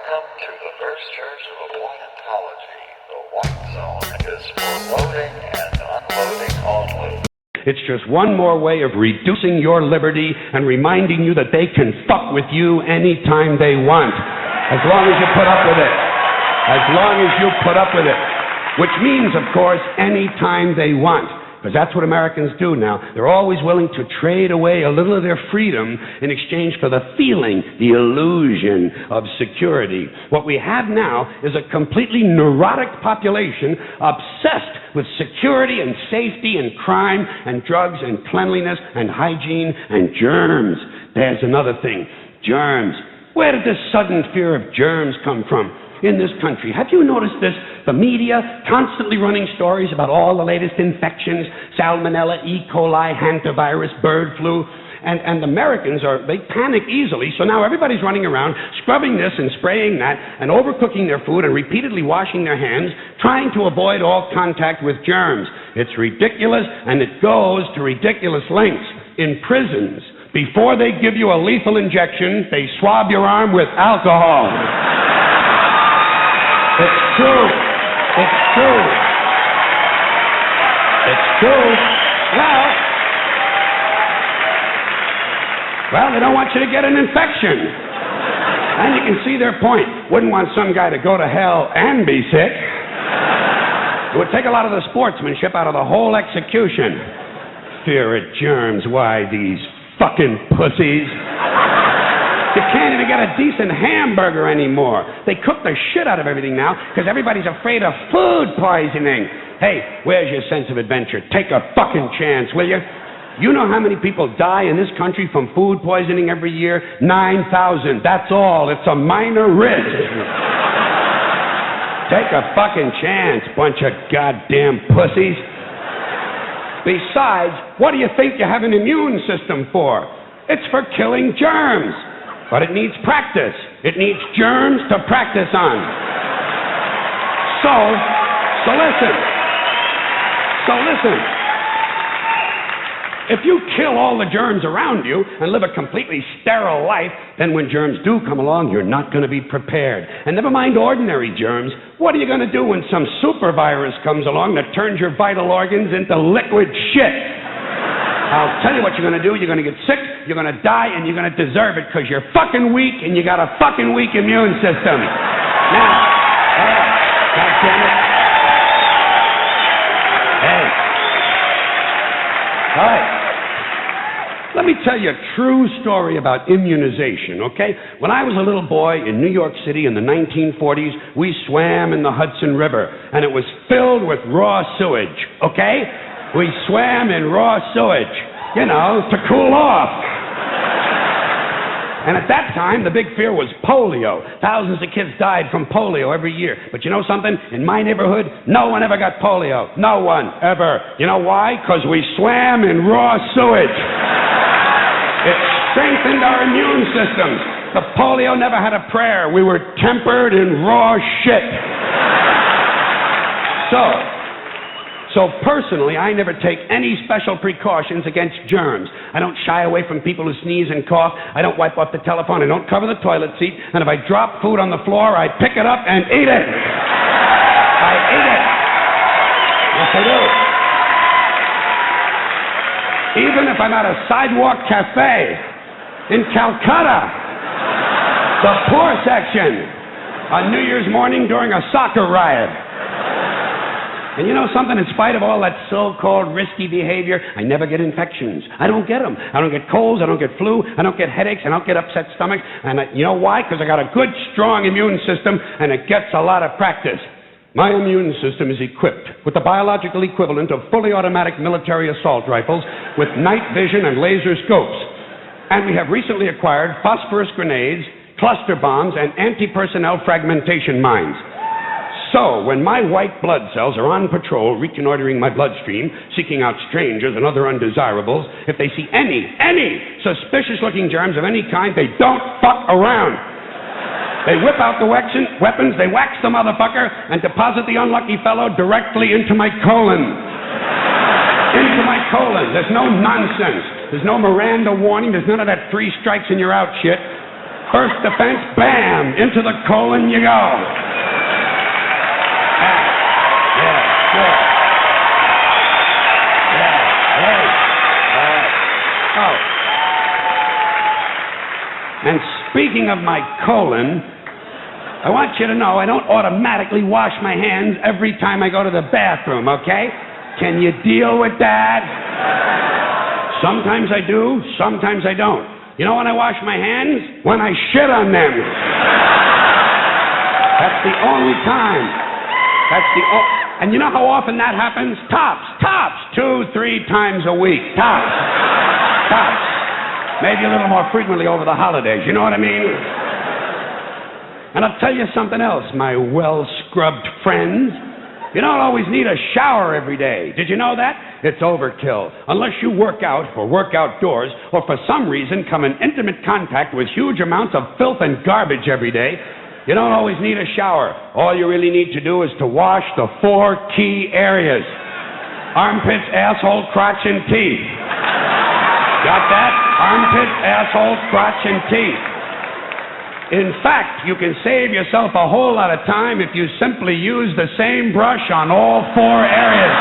Welcome to the First Church of Appliantology. The white zone is for loading and unloading only. It's just one more way of reducing your liberty and reminding you that they can fuck with you anytime they want. As long as you put up with it. As long as you put up with it. Which means, of course, anytime they want. Because that's what Americans do now. They're always willing to trade away a little of their freedom in exchange for the feeling, the illusion of security. What we have now is a completely neurotic population obsessed with security and safety and crime and drugs and cleanliness and hygiene and germs. There's another thing. Germs. Where did this sudden fear of germs come from in this country? Have you noticed this? The media constantly running stories about all the latest infections, salmonella, E. coli, hantavirus, bird flu, and Americans they panic easily, so now everybody's running around scrubbing this and spraying that and overcooking their food and repeatedly washing their hands, trying to avoid all contact with germs. It's ridiculous, and it goes to ridiculous lengths. In prisons, before they give you a lethal injection, they swab your arm with alcohol. It's true. It's true. It's true. Well, they don't want you to get an infection. And you can see their point. Wouldn't want some guy to go to hell and be sick. It would take a lot of the sportsmanship out of the whole execution. Fear of germs. Why, these fucking pussies. You can't even get a decent hamburger anymore. They cook the shit out of everything now because everybody's afraid of food poisoning. Hey, where's your sense of adventure? Take a fucking chance, will you? You know how many people die in this country from food poisoning every year? 9,000. That's all. It's a minor risk. Take a fucking chance, bunch of goddamn pussies. Besides, what do you think you have an immune system for? It's for killing germs. But it needs practice. It needs germs to practice on. So listen. If you kill all the germs around you and live a completely sterile life, then when germs do come along, you're not going to be prepared. And never mind ordinary germs. What are you going to do when some super virus comes along that turns your vital organs into liquid shit? I'll tell you what you're going to do. You're going to get sick, you're going to die, and you're going to deserve it because you're fucking weak and you got a fucking weak immune system. Now, God damn it. Hey. All right. Let me tell you a true story about immunization, okay? When I was a little boy in New York City in the 1940s, we swam in the Hudson River, and it was filled with raw sewage, okay? We swam in raw sewage, you know, to cool off. And at that time, the big fear was polio. Thousands of kids died from polio every year. But you know something? In my neighborhood, no one ever got polio. No one, ever. You know why? Because we swam in raw sewage. It strengthened our immune systems. The polio never had a prayer. We were tempered in raw shit. So personally, I never take any special precautions against germs. I don't shy away from people who sneeze and cough. I don't wipe off the telephone. I don't cover the toilet seat. And if I drop food on the floor, I pick it up and eat it. I eat it. Yes, I do. Even if I'm at a sidewalk cafe in Calcutta, the poor section, on New Year's morning during a soccer riot. And you know something? In spite of all that so-called risky behavior, I never get infections. I don't get them. I don't get colds. I don't get flu. I don't get headaches. I don't get upset stomach. And you know why? Because I got a good, strong immune system, and it gets a lot of practice. My immune system is equipped with the biological equivalent of fully automatic military assault rifles with night vision and laser scopes. And we have recently acquired phosphorus grenades, cluster bombs, and anti-personnel fragmentation mines. So, when my white blood cells are on patrol, reconnoitering my bloodstream, seeking out strangers and other undesirables, if they see any suspicious-looking germs of any kind, they don't fuck around. They whip out the weapons, they wax the motherfucker, and deposit the unlucky fellow directly into my colon. Into my colon. There's no nonsense. There's no Miranda warning. There's none of that 3 strikes and you're out shit. First defense, bam, into the colon you go. Yeah, good. Yeah, great. All right. Oh. And speaking of my colon, I want you to know I don't automatically wash my hands every time I go to the bathroom, okay? Can you deal with that? Sometimes I do, sometimes I don't. You know when I wash my hands? When I shit on them. That's the only time. And you know how often that happens? Tops. 2-3 times a week. Tops. Maybe a little more frequently over the holidays. You know what I mean? And I'll tell you something else, my well-scrubbed friends. You don't always need a shower every day. Did you know that? It's overkill. Unless you work out or work outdoors or for some reason come in intimate contact with huge amounts of filth and garbage every day, you don't always need a shower. All you really need to do is to wash the 4 key areas. Armpits, asshole, crotch, and teeth. Got that? Armpits, asshole, crotch, and teeth. In fact, you can save yourself a whole lot of time if you simply use the same brush on all 4 areas.